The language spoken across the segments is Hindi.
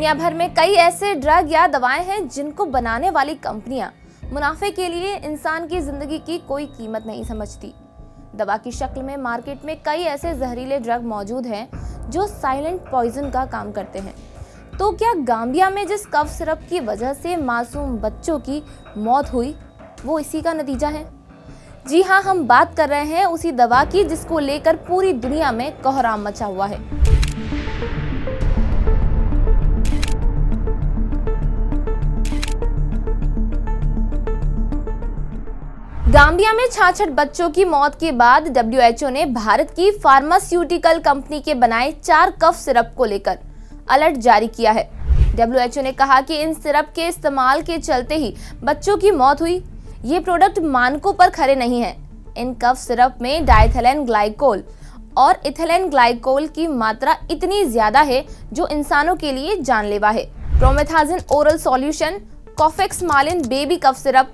दुनिया भर में कई ऐसे ड्रग या दवाएं हैं जिनको बनाने वाली कंपनियां मुनाफे के लिए इंसान की जिंदगी की कोई कीमत नहीं समझती। दवा की शक्ल में मार्केट में कई ऐसे जहरीले ड्रग मौजूद हैं जो साइलेंट पॉइजन का काम करते हैं। तो क्या गाम्बिया में जिस कफ सिरप की वजह से मासूम बच्चों की मौत हुई वो इसी का नतीजा है? जी हाँ, हम बात कर रहे हैं उसी दवा की जिसको लेकर पूरी दुनिया में कोहराम मचा हुआ है। गाम्बिया में 66 बच्चों की मौत के बाद WHO ने भारत की फार्मास्यूटिकल कंपनी के बनाए 4 कफ सिरप को लेकर अलर्ट जारी किया है। WHO ने कहा कि इन सिरप के इस्तेमाल के चलते ही बच्चों की मौत हुई। ये प्रोडक्ट मानकों पर खरे नहीं है। इन कफ सिरप में डाइथिलेन ग्लाइकोल और इथिलीन ग्लाइकोल की मात्रा इतनी ज्यादा है जो इंसानों के लिए जानलेवा है। प्रोमेथाजिन ओरल सॉल्यूशन, कोफेक्समालिन बेबी कफ सिरप,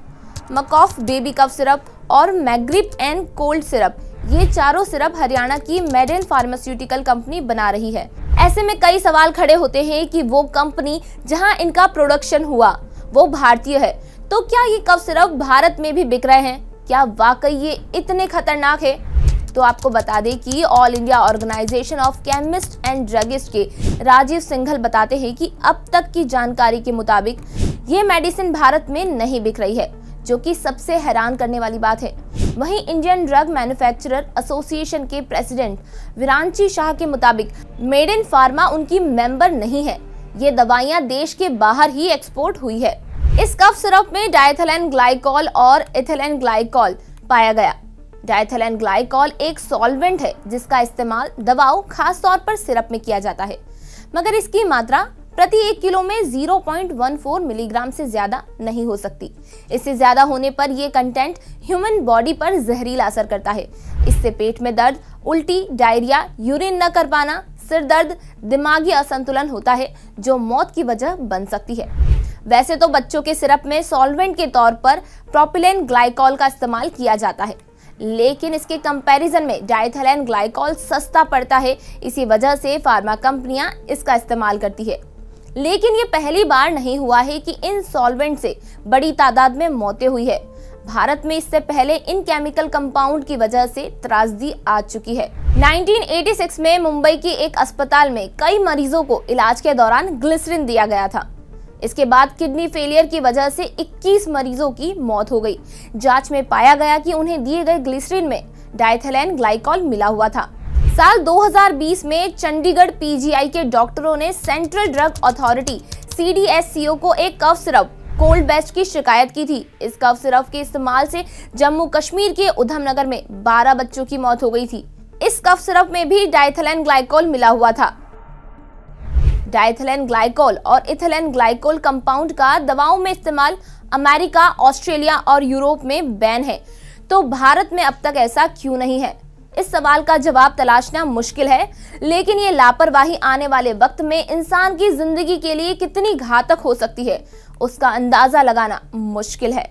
मकॉफ बेबी कफ सिरप और मैग्रिप एंड कोल्ड सिरप, ये चारों सिरप हरियाणा की मेडेन फार्मास्यूटिकल कंपनी बना रही है। ऐसे में कई सवाल खड़े होते हैं कि वो कंपनी जहां इनका प्रोडक्शन हुआ वो भारतीय है, तो क्या ये कफ सिरप भारत में भी बिक रहे हैं? क्या वाकई ये इतने खतरनाक है? तो आपको बता दें कि All India Organisation of chemist and druggist के राजीव सिंघल बताते हैं कि अब तक की जानकारी के मुताबिक ये मेडिसिन भारत में नहीं बिक रही है, जो कि सबसे हैरान करने वाली बात है। वहीं इंडियन ड्रग मैन्युफैक्चरर एसोसिएशन के प्रेसिडेंट विरांची शाह के मुताबिक मेडेन फार्मा उनकी मेंबर नहीं है। ये दवाइयां देश के बाहर ही एक्सपोर्ट हुई है। इस कफ सिरप में डाइथिलेन ग्लाइकोल और इथिलीन ग्लाइकोल पाया गया। डाइथिलेन ग्लाइकोल एक सॉल्वेंट है जिसका इस्तेमाल दवाओं खास तौर पर सिरप में किया जाता है, मगर इसकी मात्रा प्रति 1 किलो में 0.14 मिलीग्राम से ज्यादा नहीं हो सकती। इससे ज्यादा होने पर यह कंटेंट ह्यूमन बॉडी पर जहरीला असर करता है। इससे पेट में दर्द, उल्टी, डायरिया, यूरिन न कर पाना, सिर दर्द, दिमागी असंतुलन होता है जो मौत की वजह बन सकती है। वैसे तो बच्चों के सिरप में सॉल्वेंट के तौर पर प्रोपिलीन ग्लाइकोल का इस्तेमाल किया जाता है, लेकिन इसके कंपैरिजन में डाइथिलेन ग्लाइकोल सस्ता पड़ता है। इसी वजह से फार्मा कंपनियां इसका इस्तेमाल करती है। लेकिन ये पहली बार नहीं हुआ है कि इन सॉल्वेंट से बड़ी तादाद में मौतें हुई है। भारत में इससे पहले इन केमिकल कंपाउंड की वजह से त्रासदी आ चुकी है। 1986 में मुंबई की एक अस्पताल में कई मरीजों को इलाज के दौरान ग्लिसरीन दिया गया था। इसके बाद किडनी फेलियर की वजह से 21 मरीजों की मौत हो गई। जांच में पाया गया कि उन्हें दिए गए ग्लिसरीन में डाइथिलेन ग्लाइकोल मिला हुआ था। साल 2020 में चंडीगढ़ PGI के डॉक्टरों ने सेंट्रल ड्रग अथॉरिटी CDSCO को एक कफ सिरप कोल्ड बेस्ट की शिकायत की थी। इस कफ सिरप के इस्तेमाल से जम्मू कश्मीर के उधमनगर में 12 बच्चों की मौत हो गई थी। इस कफ सिरप में भी डाइथिलेन ग्लाइकोल मिला हुआ था। डाइथिलेन ग्लाइकोल और इथिलीन ग्लाइकोल कंपाउंड का दवाओं में इस्तेमाल अमेरिका, ऑस्ट्रेलिया और यूरोप में बैन है, तो भारत में अब तक ऐसा क्यों नहीं है? इस सवाल का जवाब तलाशना मुश्किल है, लेकिन ये लापरवाही आने वाले वक्त में इंसान की जिंदगी के लिए कितनी घातक हो सकती है उसका अंदाजा लगाना मुश्किल है।